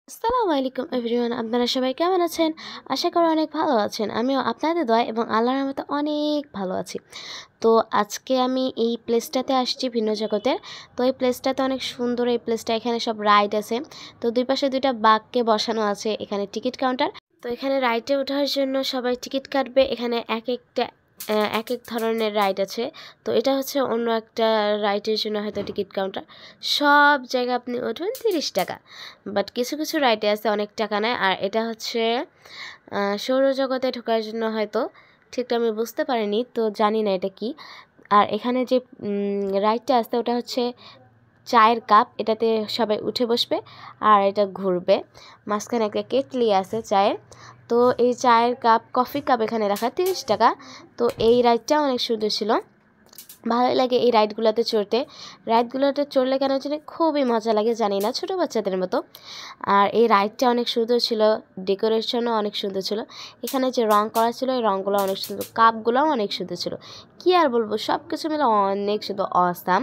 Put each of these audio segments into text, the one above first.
আসসালামু আলাইকুম এভরিওয়ান, আপনারা সবাই কেমন আছেন? আশা করি অনেক ভালো আছেন। আমিও আপনাদের দোয়ায় এবং আল্লাহর রহমতে অনেক ভালো আছি। তো আজকে আমি এই প্লেসটাতে আসছি, ভিন্ন জগতের। তো এই প্লেসটাতে অনেক সুন্দর। এই প্লেসটা, এখানে সব রাইড আছে। তো দুই পাশে দুইটা বাঘকে বসানো আছে। এখানে টিকিট কাউন্টার। তো এখানে রাইডে ওঠার জন্য সবাই টিকিট কাটবে। এখানে এক এক ধরনের রাইড আছে। তো এটা হচ্ছে অন্য একটা রাইডের জন্য হয়তো টিকিট কাউন্টার। সব জায়গায় আপনি উঠবেন 30 টাকা, বাট কিছু কিছু রাইডে আছে অনেক টাকা নেয়। আর এটা হচ্ছে সৌরজগতে ঢোকার জন্য হয়তো, ঠিক আমি বুঝতে পারিনি, তো জানি না এটা কি। আর এখানে যে রাইডটা আছে ওটা হচ্ছে চায়ের কাপ। এটাতে সবাই উঠে বসবে আর এটা ঘুরবে। মাঝখানে একটা কেটলি আছে চায়ের। তো এই চায়ের কাপ, কফি কাপ এখানে রাখা 30 টাকা। তো এই রাইডটা অনেক সুন্দর ছিল, ভালোই লাগে এই রাইডগুলোতে চড়লে কেন জানি খুবই মজা লাগে, জানি না, ছোটো বাচ্চাদের মতো। আর এই রাইডটা অনেক সুন্দর ছিল, ডেকোরেশনও অনেক সুন্দর ছিল। এখানে যে রং করা ছিল এই রঙগুলো অনেক সুন্দর, কাপগুলোও অনেক সুন্দর ছিল। কি আর বলবো, সব কিছু মিলে অনেক সুন্দর, অসাম।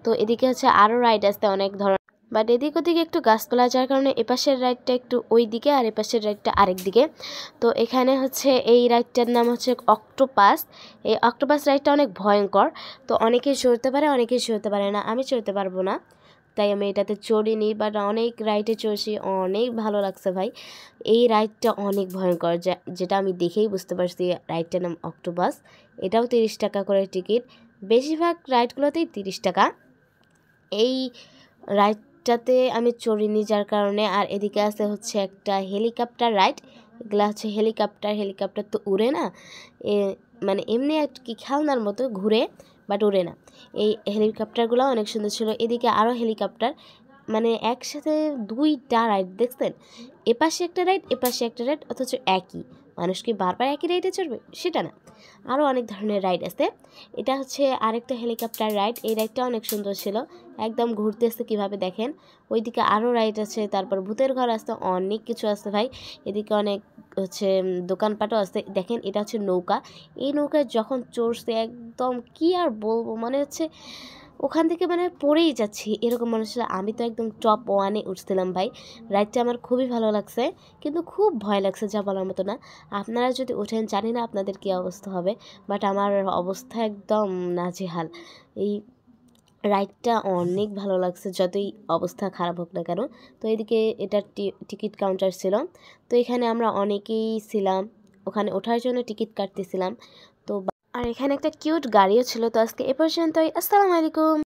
তো এদিকে হচ্ছে আরও রাইড আসতে অনেক ধরনের, বাট এদিক ওদিকে একটু গাছপালা যার কারণে এপাশের রাইডটা একটু ওই দিকে আর এপাশের রাইডটা আরেক দিকে। তো এখানে হচ্ছে এই রাইডটার নাম হচ্ছে অক্টোপাস। এই অক্টোপাস রাইডটা অনেক ভয়ঙ্কর। তো অনেকেই চড়তে পারে, অনেকেই চড়তে পারে না। আমি চড়তে পারবো না, তাই আমি এটাতে চড়িনি, বাট অনেক রাইডে চড়ছি, অনেক ভালো লাগছে ভাই। এই রাইডটা অনেক ভয়ঙ্কর, যেটা আমি দেখেই বুঝতে পারছি। রাইডটার নাম অক্টোপাস। এটাও 30 টাকা করে টিকিট। বেশিরভাগ রাইডগুলোতেই 30 টাকা। এই রাইডটাতে আমি চড়িনি যার কারণে। আর এদিকে আছে হচ্ছে একটা হেলিকপ্টার রাইড। এগুলা হচ্ছে হেলিকপ্টার তো উড়ে না, মানে এমনি আর কি খেলনার মতো ঘুরে, বাট উড়ে না। এই হেলিকপ্টারগুলো অনেক সুন্দর ছিল। এদিকে আরও হেলিকপ্টার, মানে একসাথে দুইটা রাইড দেখছেন, এপাশে একটা রাইড এপাশে একটা রাইড, অথচ একই। মানুষ কি বারবার একই রাইডে চড়বে? সেটা না, আরও অনেক ধরনের রাইড আছে। এটা হচ্ছে আরেকটা হেলিকপ্টার রাইড। এই রাইডটা অনেক সুন্দর ছিল, একদম ঘুরতেছে কীভাবে দেখেন। ওইদিকে আরও রাইড আছে, তারপর ভূতের ঘর আসতে অনেক কিছু আছে ভাই। এদিকে অনেক হচ্ছে দোকানপাটও আছে। দেখেন, এটা হচ্ছে নৌকা। এই নৌকায় যখন চড়ছে একদম কি আর বলবো, মনে হচ্ছে ওখান থেকে মানে পড়েই যাচ্ছি, এরকম মনে হচ্ছিল। আমি তো একদম টপ 1-এ উঠছিলাম ভাই। রাইডটা আমার খুবই ভালো লাগছে, কিন্তু খুব ভয় লাগছে, যা বলার মতো না। আপনারা যদি ওঠেন, জানি না আপনাদের কী অবস্থা হবে, বাট আমার অবস্থা একদম নাজেহাল। এই রাইডটা অনেক ভালো লাগছে, যতই অবস্থা খারাপ হোক না কেন। তো এদিকে এটা টিকিট কাউন্টার ছিল। তো এখানে আমরা অনেকেই ছিলাম, ওখানে ওঠার জন্য টিকিট কাটতেছিলাম। তো আর এখানে একটা কিউট গাড়িও ছিল। তো আজকে এ পর্যন্তই। আসসালামু আলাইকুম।